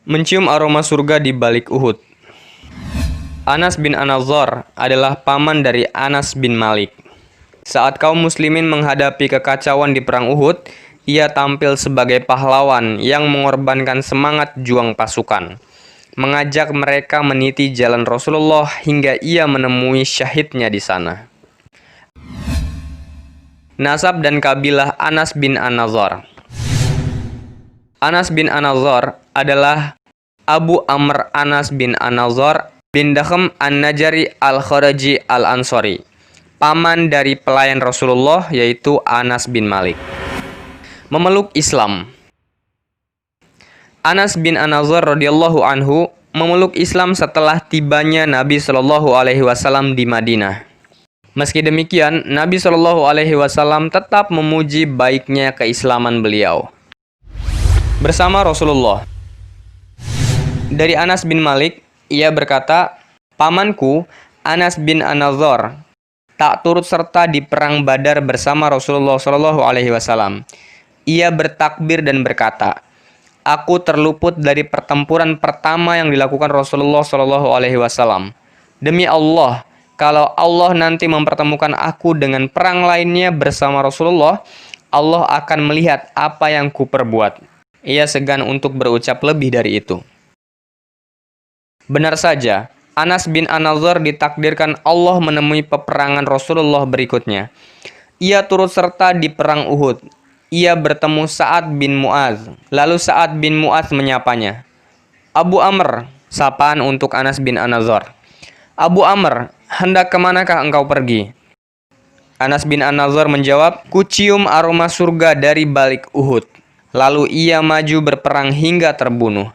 Mencium aroma surga di balik Uhud. Anas bin An-Nadhr adalah paman dari Anas bin Malik. Saat kaum muslimin menghadapi kekacauan di perang Uhud, ia tampil sebagai pahlawan yang mengorbankan semangat juang pasukan, mengajak mereka meniti jalan Rasulullah hingga ia menemui syahidnya di sana. Nasab dan kabilah Anas bin An-Nadhr. Anas bin An-Nadhr adalah Abu Amr Anas bin An-Nadhr bin Dakhm An-Najari Al-Kharaji Al-Ansari, paman dari pelayan Rasulullah yaitu Anas bin Malik. Memeluk Islam. Anas bin An-Nadhr radhiyallahu anhu memeluk Islam setelah tibanya Nabi Shallallahu alaihi wasallam di Madinah. Meski demikian, Nabi Shallallahu alaihi wasallam tetap memuji baiknya keislaman beliau. Bersama Rasulullah. Dari Anas bin Malik, ia berkata, "Pamanku Anas bin An-Nadhr tak turut serta di perang Badar bersama Rasulullah Shallallahu alaihi wasallam. Ia bertakbir dan berkata, 'Aku terluput dari pertempuran pertama yang dilakukan Rasulullah Shallallahu alaihi wasallam. Demi Allah, kalau Allah nanti mempertemukan aku dengan perang lainnya bersama Rasulullah, Allah akan melihat apa yang kuperbuat.' Ia segan untuk berucap lebih dari itu." Benar saja, Anas bin An-Nadhr ditakdirkan Allah menemui peperangan Rasulullah berikutnya. Ia turut serta di perang Uhud. Ia bertemu Sa'ad bin Mu'adz. Lalu Sa'ad bin Mu'adz menyapanya, "Abu Amr," sapaan untuk Anas bin An-Nadhr. "Abu Amr, hendak kemanakah engkau pergi?" Anas bin An-Nadhr menjawab, "Kucium aroma surga dari balik Uhud." Lalu ia maju berperang hingga terbunuh.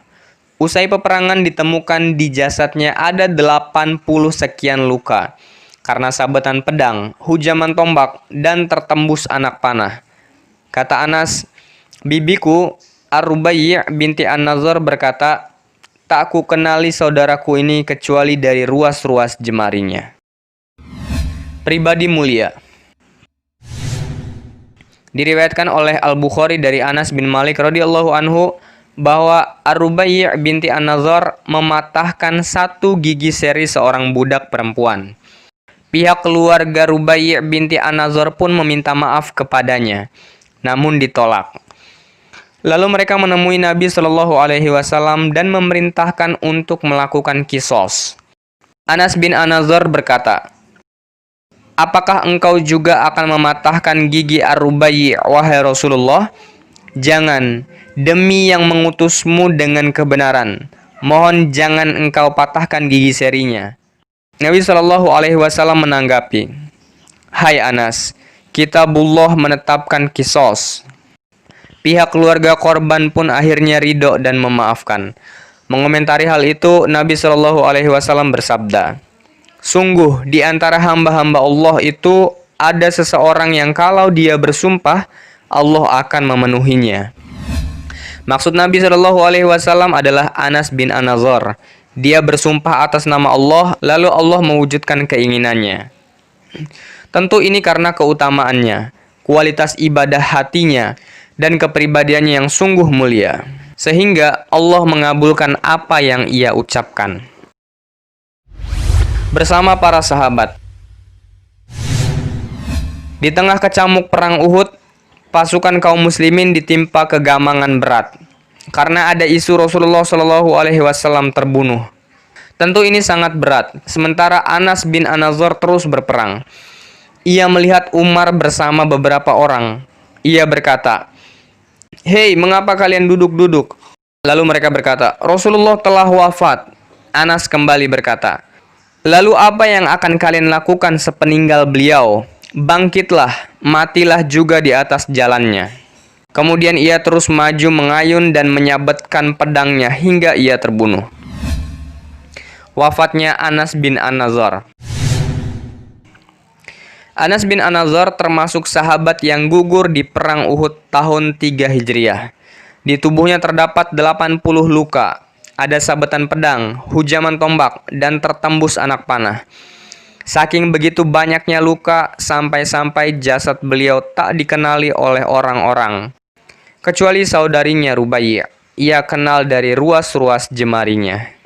Usai peperangan ditemukan di jasadnya ada 80 sekian luka karena sabetan pedang, hujaman tombak, dan tertembus anak panah. Kata Anas, "Bibiku Ar-Rubai' binti An-Nadhr berkata, 'Tak ku kenali saudaraku ini kecuali dari ruas-ruas jemarinya.'" Pribadi mulia. Diriwayatkan oleh Al-Bukhari dari Anas bin Malik radhiyallahu anhu bahwa Ar-Rubai' binti An-Nadhr mematahkan satu gigi seri seorang budak perempuan. Pihak keluarga Rubai' binti An-Nadhr pun meminta maaf kepadanya, namun ditolak. Lalu mereka menemui Nabi Shallallahu alaihi wasallam dan memerintahkan untuk melakukan qisas. Anas bin An-Nadhr berkata, "Apakah engkau juga akan mematahkan gigi Ar-Rubai', wahai Rasulullah?" "Jangan, demi yang mengutusmu dengan kebenaran, mohon jangan engkau patahkan gigi serinya." Nabi Shallallahu alaihi wasallam menanggapi, "Hai Anas, kitabullah menetapkan qisas." Pihak keluarga korban pun akhirnya ridho dan memaafkan. Mengomentari hal itu, Nabi Shallallahu alaihi wasallam bersabda, "Sungguh di antara hamba-hamba Allah itu ada seseorang yang kalau dia bersumpah, Allah akan memenuhinya." Maksud Nabi Shallallahu alaihi wasallam adalah Anas bin An-Nadhr. Dia bersumpah atas nama Allah, lalu Allah mewujudkan keinginannya. Tentu ini karena keutamaannya, kualitas ibadah hatinya, dan kepribadiannya yang sungguh mulia, sehingga Allah mengabulkan apa yang ia ucapkan. Bersama para sahabat. Di tengah kecamuk perang Uhud, pasukan kaum muslimin ditimpa kegamangan berat karena ada isu Rasulullah Shallallahu alaihi wasallam terbunuh. Tentu ini sangat berat. Sementara Anas bin An-Nadhr terus berperang. Ia melihat Umar bersama beberapa orang. Ia berkata, "Hei, mengapa kalian duduk-duduk?" Lalu mereka berkata, "Rasulullah telah wafat." Anas kembali berkata, "Lalu apa yang akan kalian lakukan sepeninggal beliau? Bangkitlah, matilah juga di atas jalannya." Kemudian ia terus maju mengayun dan menyabetkan pedangnya hingga ia terbunuh. Wafatnya Anas bin An-Nadhr. Anas bin An-Nadhr termasuk sahabat yang gugur di perang Uhud tahun 3 Hijriah. Di tubuhnya terdapat 80 luka, ada sabetan pedang, hujaman tombak, dan tertembus anak panah. Saking begitu banyaknya luka, sampai-sampai jasad beliau tak dikenali oleh orang-orang, kecuali saudarinya Rubai'. ia kenal dari ruas-ruas jemarinya.